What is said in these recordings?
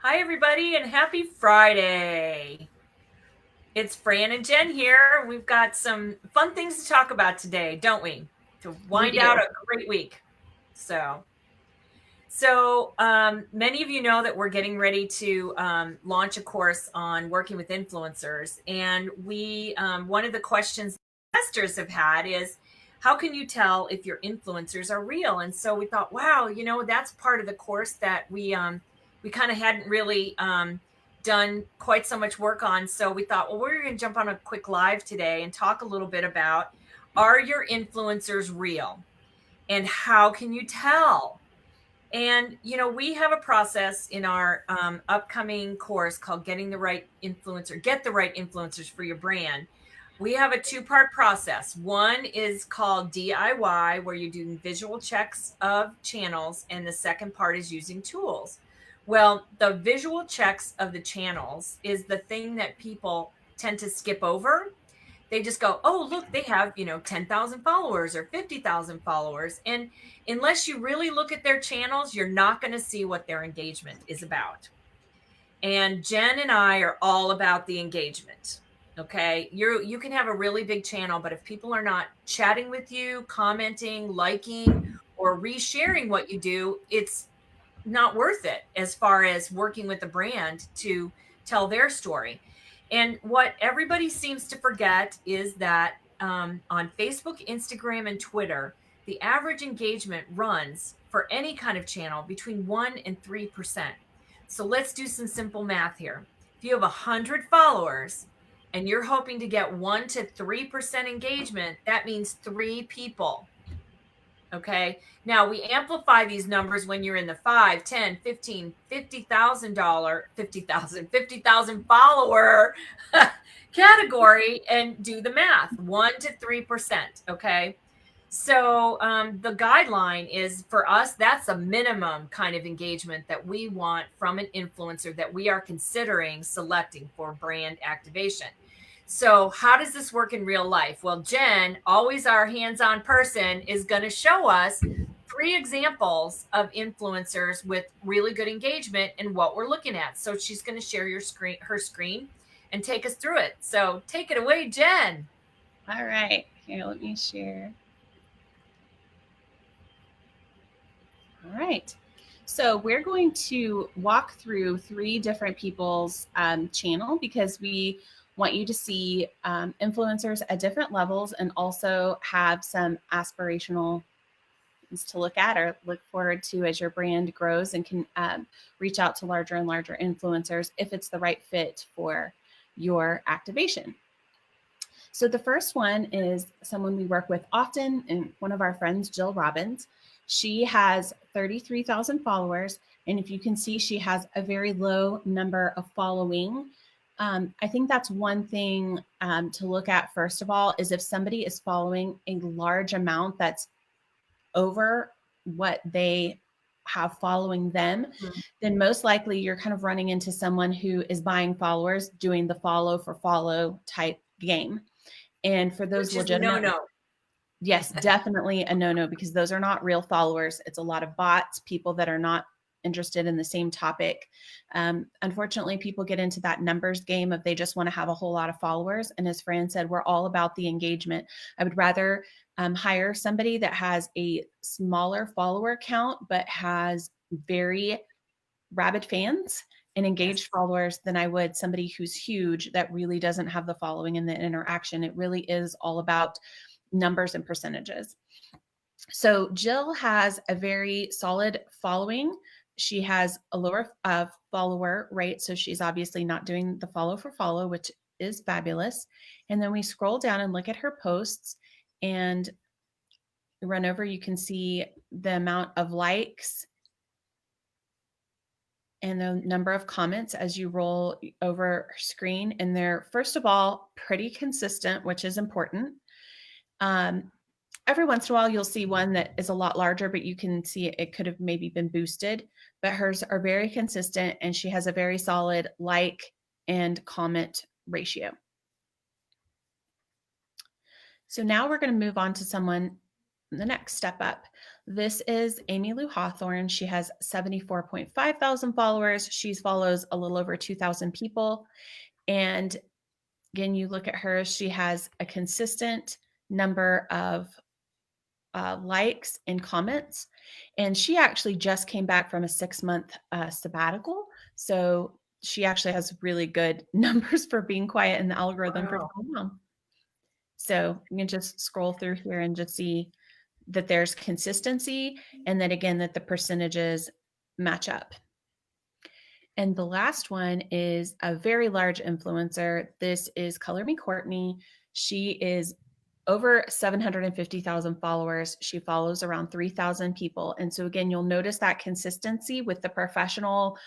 Hi, everybody, and happy Friday. It's Fran and Jen here. We've got some fun things to talk about today, don't we? To We wind out do. a great week. So many of you know that we're getting ready to launch a course on working with influencers. And one of the questions investors have had is, how can you tell if your influencers are real? And so we thought, wow, that's part of the course that we kind of hadn't really done quite so much work on. So we thought, well, we're going to jump on a quick live today and talk a little bit about, are your influencers real? And how can you tell? And, we have a process in our upcoming course called Getting the Right Influencer, Get the Right Influencers for Your Brand. We have a two-part process. One is called DIY, where you're doing visual checks of channels, and the second part is using tools. Well, the visual checks of the channels is the thing that people tend to skip over. They just go, oh, look, they have, 10,000 followers or 50,000 followers. And unless you really look at their channels, you're not going to see what their engagement is about. And Jen and I are all about the engagement. Okay. You can have a really big channel, but if people are not chatting with you, commenting, liking, or resharing what you do, it's not worth it as far as working with the brand to tell their story. And what everybody seems to forget is that on Facebook, Instagram, and Twitter, the average engagement runs for any kind of channel between 1 and 3%. So let's do some simple math here. If you have 100 followers and you're hoping to get 1 to 3% engagement, that means 3 people. Okay. Now we amplify these numbers when you're in the 5, 10, 15, $50,000, 50,000 follower category and do the math 1 to 3%. Okay. So the guideline is for us, that's a minimum kind of engagement that we want from an influencer that we are considering selecting for brand activation. So, how does this work in real life? Well, Jen, always our hands on person, is going to show us 3 examples of influencers with really good engagement and what we're looking at. So, she's going to share her screen, and take us through it. So, take it away, Jen. All right. Here, let me share. All right. So we're going to walk through 3 different people's channel because we want you to see influencers at different levels and also have some aspirational things to look at or look forward to as your brand grows and can reach out to larger and larger influencers if it's the right fit for your activation. So the first one is someone we work with often, and one of our friends, Jill Robbins. She has 33,000 followers. And if you can see, she has a very low number of following. I think that's one thing to look at, first of all, is if somebody is following a large amount that's over what they have following them, then most likely you're kind of running into someone who is buying followers, doing the follow for follow type game. And for those Which is no, legitimate, no. yes, definitely a no-no because those are not real followers. It's a lot of bots, people that are not interested in the same topic. Unfortunately, people get into that numbers game of they just want to have a whole lot of followers. And as Fran said, we're all about the engagement. I would rather hire somebody that has a smaller follower count, but has very rabid fans and engaged Yes. followers than I would somebody who's huge that really doesn't have the following and the interaction. It really is all about numbers and percentages. So Jill has a very solid following. She has a lower follower rate, so she's obviously not doing the follow for follow, which is fabulous. And then we scroll down and look at her posts and run over. You can see the amount of likes and the number of comments as you roll over her screen. And they're, first of all, pretty consistent, which is important. Every once in a while, you'll see one that is a lot larger, but you can see it could have maybe been boosted. But hers are very consistent, and she has a very solid like and comment ratio. So now we're going to move on to someone the next step up. This is Amy Lou Hawthorne. She has 74.5 thousand followers. She follows a little over 2,000 people. And again, you look at her, she has a consistent number of likes and comments. And she actually just came back from a 6-month sabbatical. So she actually has really good numbers for being quiet in the algorithm for Wow. so long. So you can just scroll through here and just see that there's consistency and that again, that the percentages match up. And the last one is a very large influencer. This is Color Me Courtney. She is over 750,000 followers. She follows around 3,000 people. And so again, you'll notice that consistency with the professional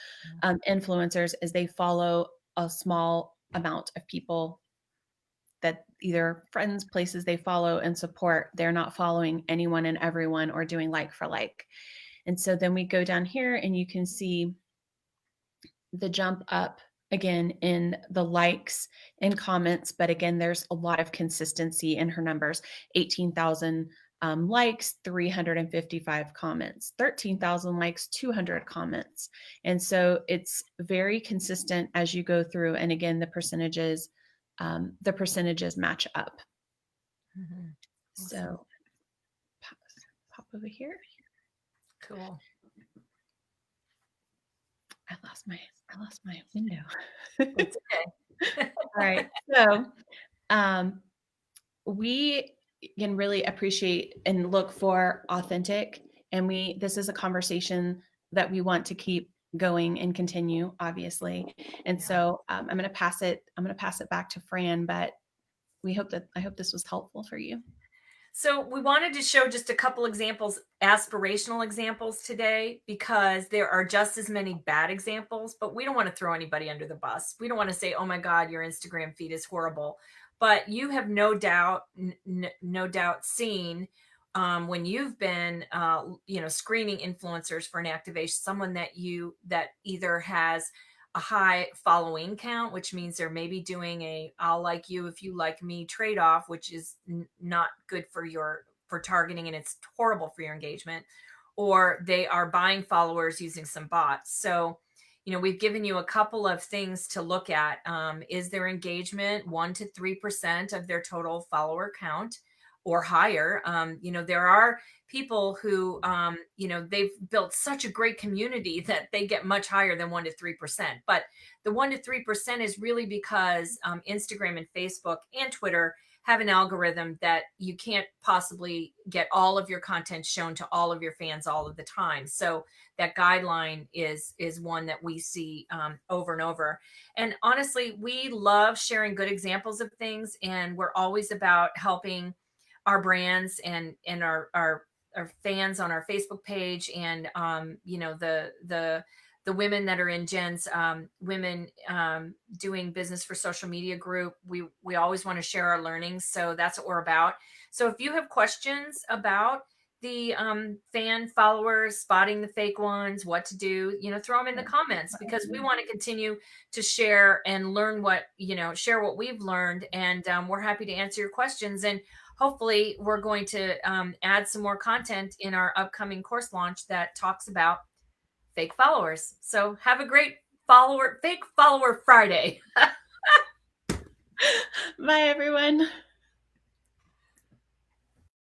influencers as they follow a small amount of people that either friends, places they follow and support. They're not following anyone and everyone or doing like for like. And so then we go down here and you can see the jump up again in the likes and comments. But again, there's a lot of consistency in her numbers. 18,000 likes, 355 comments, 13,000 likes, 200 comments. And so it's very consistent as you go through. And again, the percentages match up. Mm-hmm. So pop over here. Cool. I lost my window. It's okay. All right. So we can really appreciate and look for authentic. And this is a conversation that we want to keep going and continue, obviously. And so I'm going to pass it back to Fran, but I hope this was helpful for you. So we wanted to show just a couple examples, aspirational examples today, because there are just as many bad examples, but we don't want to throw anybody under the bus. We don't want to say, oh my God, your Instagram feed is horrible. But you have no doubt seen when you've been, screening influencers for an activation, someone that either has a high following count, which means they're maybe doing a I'll like you if you like me trade-off, which is not good for targeting, and it's horrible for your engagement, or they are buying followers using some bots. So, we've given you a couple of things to look at. Is their engagement 1 to 3% of their total follower count or higher? There are people who, they've built such a great community that they get much higher than 1 to 3%. But the 1 to 3% is really because Instagram and Facebook and Twitter have an algorithm that you can't possibly get all of your content shown to all of your fans all of the time. So that guideline is one that we see over and over. And honestly, we love sharing good examples of things, and we're always about helping our brands and our fans on our Facebook page, and the women that are in Jen's women doing business for social media group. We always want to share our learnings, so that's what we're about. So if you have questions about the fan followers, spotting the fake ones, what to do, throw them in the comments, because we want to continue to share and learn share what we've learned, and we're happy to answer your questions. And hopefully we're going to add some more content in our upcoming course launch that talks about fake followers. So have a great fake follower Friday. Bye, everyone.